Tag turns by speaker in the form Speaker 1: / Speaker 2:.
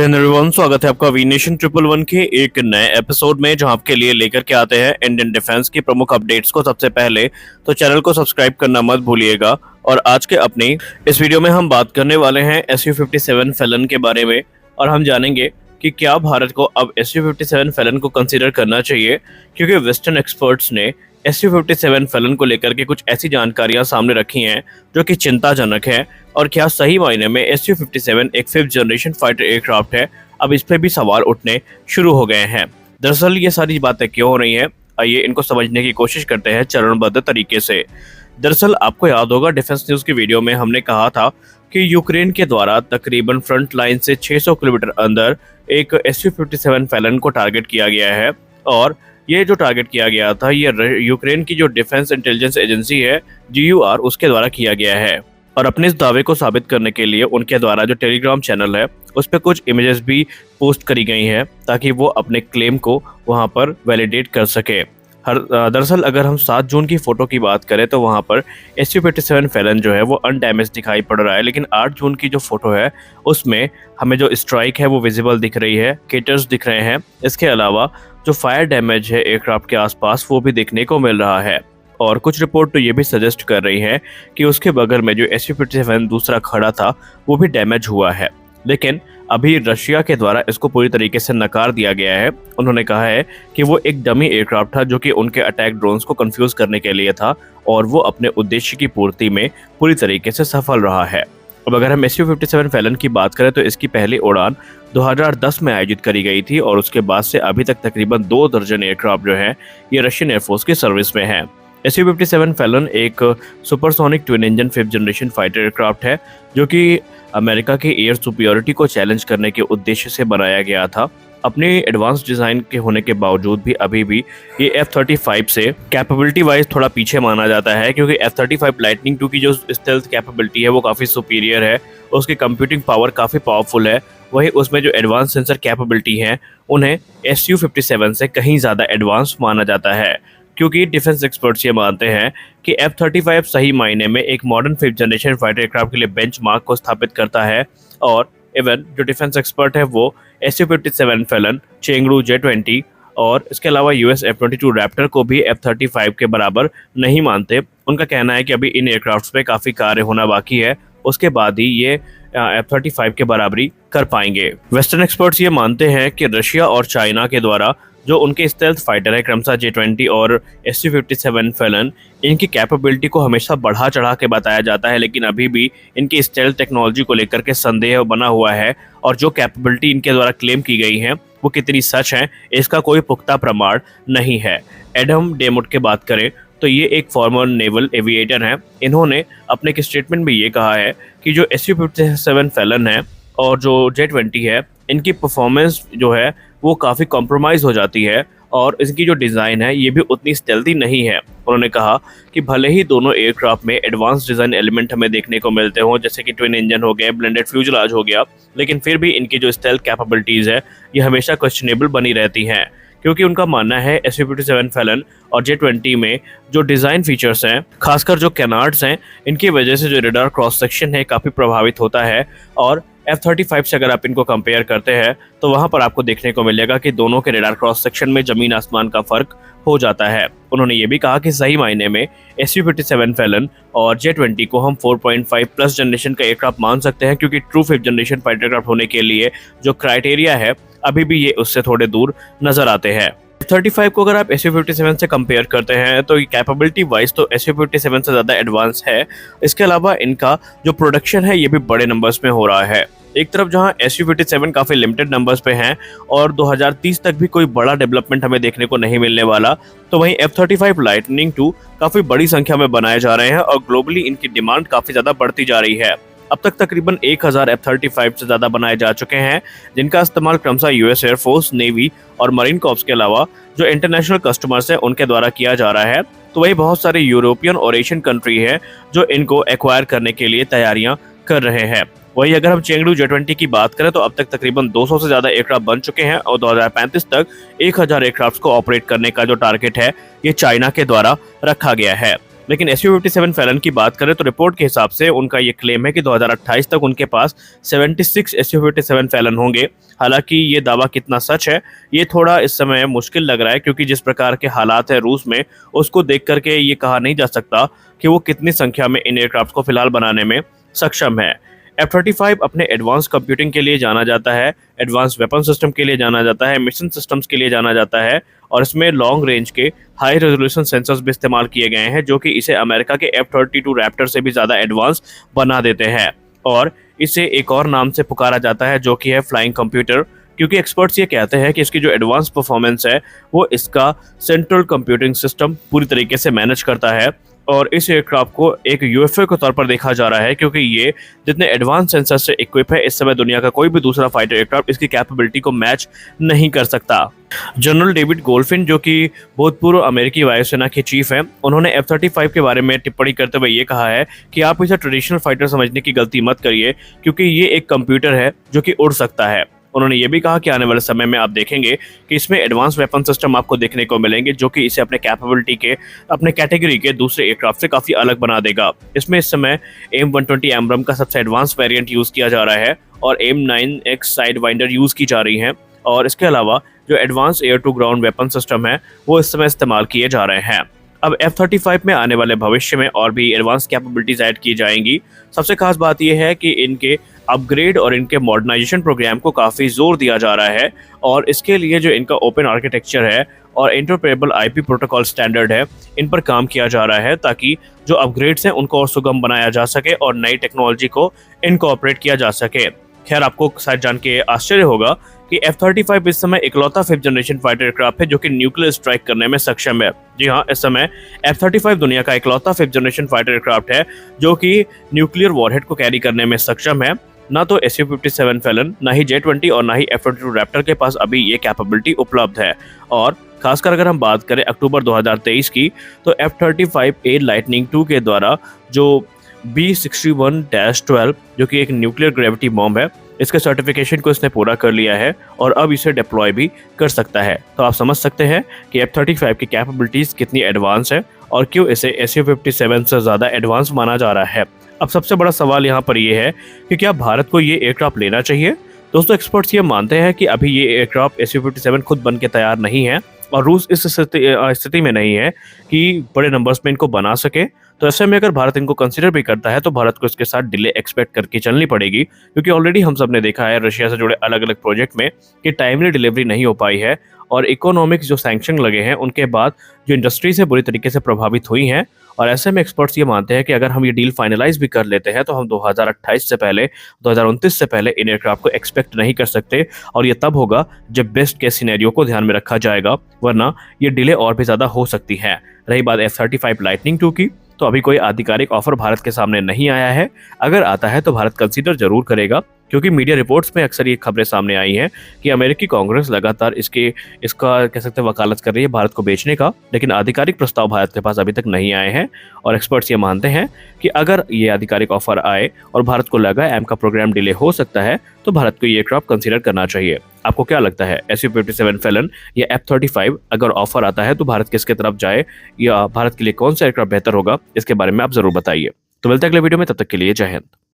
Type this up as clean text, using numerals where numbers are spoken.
Speaker 1: Everyone, स्वागत है आपका वी नेशन 111 के एक नए एपिसोड में, जहां आपके लिए लेकर के आते हैं इंडियन डिफेंस की प्रमुख अपडेट्स को सबसे पहले। तो चैनल को सब्सक्राइब करना मत भूलिएगा। और आज के अपनी इस वीडियो में हम बात करने वाले हैं SU-57 फैलन के बारे में, और हम जानेंगे कि क्या भारत को अब SU-57 फैलन को कंसीडर करना चाहिए, क्योंकि वेस्टर्न एक्सपर्ट्स ने SU-57 फैलन को लेकर के कुछ ऐसी जानकारियां सामने रखी हैं जो कि चिंताजनक है। और क्या सही मायने में SU-57 एक 5th जनरेशन फाइटर एयरक्राफ्ट है? अब इस पर भी सवाल उठने शुरू हो गए हैं। दरअसल ये सारी बातें क्यों हो रही हैं, आइए इनको समझने की कोशिश करते हैं चरणबद्ध तरीके से। दरअसल आपको याद होगा, डिफेंस न्यूज की वीडियो में हमने कहा था कि यूक्रेन के द्वारा तकरीबन फ्रंट लाइन से 600 किलोमीटर अंदर एक SU-57 फैलन को टारगेट किया गया है। और ये जो टारगेट किया गया था, ये यूक्रेन की जो डिफेंस इंटेलिजेंस एजेंसी है GUR, उसके द्वारा किया गया है। और अपने इस दावे को साबित करने के लिए उनके द्वारा जो टेलीग्राम चैनल है उस पर कुछ इमेजेस भी पोस्ट करी गई हैं, ताकि वो अपने क्लेम को वहां पर वैलिडेट कर सके। दरअसल अगर हम 7 जून की फोटो की बात करें तो वहां पर SU-57 फैलन जो है वो अनडैमेज दिखाई पड़ रहा है, लेकिन 8 जून की जो फोटो है उसमें हमें जो स्ट्राइक है वो विजिबल दिख रही है, केटर्स दिख रहे हैं। इसके अलावा जो फायर डैमेज है एयरक्राफ्ट के आसपास वो भी देखने को मिल रहा है। और कुछ रिपोर्ट तो ये भी सजेस्ट कर रही है कि उसके बगल में जो SU-57 दूसरा खड़ा था वो भी डैमेज हुआ है, लेकिन अभी रशिया के द्वारा इसको पूरी तरीके से नकार दिया गया है। उन्होंने कहा है कि वो एक डमी एयरक्राफ्ट था जो कि उनके अटैक ड्रोन्स को कंफ्यूज करने के लिए था, और वो अपने उद्देश्य की पूर्ति में पूरी तरीके से सफल रहा है। अब अगर हम SU-57 फैलन की बात करें तो इसकी पहली उड़ान 2010 में आयोजित करी गई थी, और उसके बाद से अभी तक तकरीबन 2 दर्जन एयरक्राफ्ट जो है ये रशियन एयरफोर्स की सर्विस में है। SU-57 फैलन एक supersonic twin engine 5th generation fighter aircraft है, जो कि अमेरिका की एयर सुपीरियरिटी को चैलेंज करने के उद्देश्य से बनाया गया था। अपने एडवांस डिजाइन के होने के बावजूद भी अभी भी ये F-35 से कैपेबिलिटी वाइज थोड़ा पीछे माना जाता है, क्योंकि F-35 लाइटनिंग 2 की जो स्टेल्थ कैपेबिलिटी है वो काफ़ी सुपीरियर है, उसकी कंप्यूटिंग पावर काफ़ी पावरफुल है। वहीं उसमें जो एडवांस सेंसर कैपेबिलिटी है उन्हें SU-57 से कहीं ज़्यादा एडवांस माना जाता है, क्योंकि डिफेंस एक्सपर्ट्स ये मानते हैं कि F-35 सही मायने में एक modern 5th generation fighter aircraft के लिए बेंचमार्क को स्थापित करता है। और इवन जो डिफेंस एक्सपर्ट है वो SU-57 फैलन, चेंगडू J-20 और इसके अलावा US F-22 रैप्टर को भी F-35 के बराबर नहीं मानते। उनका कहना है कि अभी इन एयरक्राफ्ट्स पे काफ़ी कार्य होना बाकी है, उसके बाद ही ये F-35 के बराबरी कर पाएंगे। वेस्टर्न एक्सपर्ट्स ये मानते हैं कि रशिया और चाइना के द्वारा जो उनके स्टेल्थ फाइटर है क्रमशः J-20 और SU-57 फैलन, इनकी कैपेबिलिटी को हमेशा बढ़ा चढ़ा के बताया जाता है, लेकिन अभी भी इनकी स्टेल्थ टेक्नोलॉजी को लेकर के संदेह बना हुआ है। और जो कैपेबिलिटी इनके द्वारा क्लेम की गई है वो कितनी सच है, इसका कोई पुख्ता प्रमाण नहीं है। एडम डेमोट की बात करें तो ये एक फॉर्मर नेवल एविएटर हैं। इन्होंने अपने एक स्टेटमेंट में ये कहा है कि जो SU-57 फैलन है और जो J-20 है, इनकी परफॉर्मेंस जो है वो काफ़ी कॉम्प्रोमाइज़ हो जाती है, और इसकी जो डिज़ाइन है ये भी उतनी स्टेल्थी नहीं है। उन्होंने कहा कि भले ही दोनों एयरक्राफ्ट में एडवांस डिज़ाइन एलिमेंट हमें देखने को मिलते हों, जैसे कि ट्विन इंजन हो गए, ब्लेंडेड फ्यूजलाज हो गया, लेकिन फिर भी इनकी जो स्टेल्थ कैपेबिलिटीज़ है ये हमेशा क्वेश्चनेबल बनी रहती हैं, क्योंकि उनका मानना है SU-57 फैलन और J-20 में जो डिज़ाइन फीचर्स हैं, खासकर जो कैनार्ड्स हैं, इनकी वजह से जो रेडार क्रॉस सेक्शन है काफ़ी प्रभावित होता है। और F-35 से अगर आप इनको कंपेयर करते हैं तो वहाँ पर आपको देखने को मिलेगा कि दोनों के रेडार क्रॉस सेक्शन में ज़मीन आसमान का फ़र्क हो जाता है। उन्होंने ये भी कहा कि सही मायने में SU-57 फैलन और J-20 को हम 4.5 प्लस जनरेशन का एयरक्राफ्ट मान सकते हैं, क्योंकि true 5th generation fighter aircraft होने के लिए जो क्राइटेरिया है अभी भी ये उससे थोड़े दूर नज़र आते हैं। F-35 को अगर आप SU-57 से कंपेयर करते हैं तो कैपेबिलिटी वाइज तो SU-57 से ज़्यादा एडवांस है। इसके अलावा इनका जो प्रोडक्शन है ये भी बड़े नंबर्स में हो रहा है। एक तरफ जहां SU-57 काफ़ी लिमिटेड नंबर्स पे हैं और 2030 तक भी कोई बड़ा डेवलपमेंट हमें देखने को नहीं मिलने वाला, तो वहीं F-35 लाइटनिंग 2 काफ़ी बड़ी संख्या में बनाए जा रहे हैं, और ग्लोबली इनकी डिमांड काफ़ी ज़्यादा बढ़ती जा रही है। अब तक तकरीबन 1000 F-35 से ज़्यादा बनाए जा चुके हैं, जिनका इस्तेमाल क्रमशः US एयरफोर्स, नेवी और मरीन कॉर्प्स के अलावा जो इंटरनेशनल कस्टमर्स हैं उनके द्वारा किया जा रहा है। तो वही बहुत सारे यूरोपियन और एशियन कंट्री है जो इनको एक्वायर करने के लिए तैयारियां कर रहे हैं। वही अगर हम चेंगडू J-20 की बात करें तो अब तक तकरीबन 200 से ज़्यादा एयरक्राफ्ट बन चुके हैं, और 2035 तक 1000 एयरक्राफ्ट को ऑपरेट करने का जो टारगेट है ये चाइना के द्वारा रखा गया है। लेकिन SU-57 फैलन की बात करें तो रिपोर्ट के हिसाब से उनका ये क्लेम है कि 2028 तक उनके पास 76 SU-57 फैलन होंगे। हालांकि ये दावा कितना सच है ये थोड़ा इस समय मुश्किल लग रहा है, क्योंकि जिस प्रकार के हालात है रूस में, उसको देख करके ये कहा नहीं जा सकता कि वो कितनी संख्या में इन एयरक्राफ्ट को फिलहाल बनाने में सक्षम है। F-35 अपने एडवांस कंप्यूटिंग के लिए जाना जाता है, एडवांस वेपन सिस्टम के लिए जाना जाता है, मिशन सिस्टम्स के लिए जाना जाता है, और इसमें लॉन्ग रेंज के हाई रेजोल्यूशन सेंसर्स भी इस्तेमाल किए गए हैं, जो कि इसे अमेरिका के F-32 रैप्टर से भी ज़्यादा एडवांस बना देते हैं। और इसे एक और नाम से पुकारा जाता है जो कि है फ्लाइंग कंप्यूटर, क्योंकि एक्सपर्ट्स ये कहते हैं कि इसकी जो एडवांस परफॉर्मेंस है वो इसका सेंट्रल कंप्यूटिंग सिस्टम पूरी तरीके से मैनेज करता है। और इस एयरक्राफ्ट को एक यूएफओ के तौर पर देखा जा रहा है, क्योंकि ये जितने एडवांस सेंसर से इक्विप है, इस समय दुनिया का कोई भी दूसरा फाइटर एयरक्राफ्ट इसकी कैपेबिलिटी को मैच नहीं कर सकता। जनरल डेविड गोल्फिन, जो कि भूतपूर्व अमेरिकी वायुसेना के चीफ हैं, उन्होंने F-35 के बारे में टिप्पणी करते हुए ये कहा है कि आप इसे ट्रेडिशनल फाइटर समझने की गलती मत करिए, क्योंकि ये एक कंप्यूटर है जो कि उड़ सकता है। उन्होंने ये भी कहा कि आने वाले समय में आप देखेंगे कि इसमें एडवांस वेपन सिस्टम आपको देखने को मिलेंगे, जो कि इसे अपने कैपेबिलिटी के, अपने कैटेगरी के दूसरे एयरक्राफ्ट से काफ़ी अलग बना देगा। इसमें इस समय AIM-120 एम्ब्रम का सबसे एडवांस वेरिएंट यूज़ किया जा रहा है और AIM-9X साइड वाइंडर यूज़ की जा रही हैं, और इसके अलावा जो advance air to ground weapon system है वो इस समय इस्तेमाल किए जा रहे हैं। अब F-35 में आने वाले भविष्य में और भी एडवांस कैपेबिलिटीज ऐड की जाएंगी। सबसे खास बात यह है कि इनके अपग्रेड और इनके मॉडर्नाइजेशन प्रोग्राम को काफ़ी जोर दिया जा रहा है, और इसके लिए जो इनका ओपन आर्किटेक्चर है और इंटरऑपरेबल IP प्रोटोकॉल स्टैंडर्ड है, इन पर काम किया जा रहा है, ताकि जो अपग्रेड्स हैं उनको और सुगम बनाया जा सके और नई टेक्नोलॉजी को इनकॉर्पोरेट किया जा सके। खैर, आपको शायद जान के आश्चर्य होगा कि F-35 इस समय इकलौता 5th जनरेशन फाइटर एयरक्राफ्ट है जो कि न्यूक्लियर स्ट्राइक करने में सक्षम है। जी हाँ, इस समय F-35 दुनिया का इकलौता 5th जनरेशन फाइटर एयरक्राफ्ट है जो कि न्यूक्लियर वॉरहेड को कैरी करने में सक्षम है। ना तो SU-57 फैलन, ना ही J-20 और ना ही F-22 रैप्टर के पास अभी ये कैपेबिलिटी उपलब्ध है। और खासकर अगर हम बात करें अक्टूबर 2023 की, तो F-35A लाइटनिंग 2 के द्वारा जो B-61-12 जो कि एक न्यूक्लियर ग्रेविटी बॉम्ब है, इसके सर्टिफिकेशन को इसने पूरा कर लिया है और अब इसे डिप्लॉय भी कर सकता है। तो आप समझ सकते हैं कि F-35 की कैपेबिलिटीज़ कितनी एडवांस है और क्यों इसे SU-57 से ज़्यादा एडवांस माना जा रहा है। अब सबसे बड़ा सवाल यहाँ पर यह है कि क्या भारत को ये एयरक्राफ्ट लेना चाहिए। दोस्तों, एक्सपर्ट्स ये मानते हैं कि अभी ये एयरक्राफ्ट SU-57 खुद बन के तैयार नहीं है और रूस इस स्थिति में नहीं है कि बड़े नंबर्स में इनको बना सके। तो ऐसे में अगर भारत इनको कंसिडर भी करता है तो भारत को इसके साथ डिले एक्सपेक्ट करके चलनी पड़ेगी, क्योंकि ऑलरेडी हम सब ने देखा है रशिया से जुड़े अलग अलग प्रोजेक्ट में कि टाइमली डिलीवरी नहीं हो पाई है, और इकोनॉमिक्स जो सैंक्शन लगे हैं उनके बाद जो इंडस्ट्री से बुरी तरीके से प्रभावित हुई हैं। और ऐसे में एक्सपर्ट्स ये मानते हैं कि अगर हम ये डील फाइनलाइज भी कर लेते हैं तो हम 2028 से पहले, 2029 से पहले इन एयरक्राफ्ट को एक्सपेक्ट नहीं कर सकते, और ये तब होगा जब बेस्ट केस सिनेरियो को ध्यान में रखा जाएगा, वरना ये डिले और भी ज़्यादा हो सकती है। रही बात F-35 लाइटनिंग 2 की, तो अभी कोई आधिकारिक ऑफर भारत के सामने नहीं आया है। अगर आता है तो भारत कंसीडर जरूर करेगा, क्योंकि मीडिया रिपोर्ट्स में अक्सर ये खबरें सामने आई हैं कि अमेरिकी कांग्रेस लगातार इसका कह सकते हैं वकालत कर रही है भारत को बेचने का, लेकिन आधिकारिक प्रस्ताव भारत के पास अभी तक नहीं आए हैं। और एक्सपर्ट्स ये मानते हैं कि अगर ये आधिकारिक ऑफर आए और भारत को लगा एम का प्रोग्राम डिले हो सकता है, तो भारत को ये एयरक्राफ्ट कंसीडर करना चाहिए। आपको क्या लगता है, SU-57 फैलन या F-35 अगर ऑफर आता है तो भारत किसके तरफ जाए, या भारत के लिए कौन सा एयरक्राफ्ट बेहतर होगा, इसके बारे में आप जरूर बताइए। तो मिलते हैं अगले वीडियो में, तब तक के लिए जय हिंद।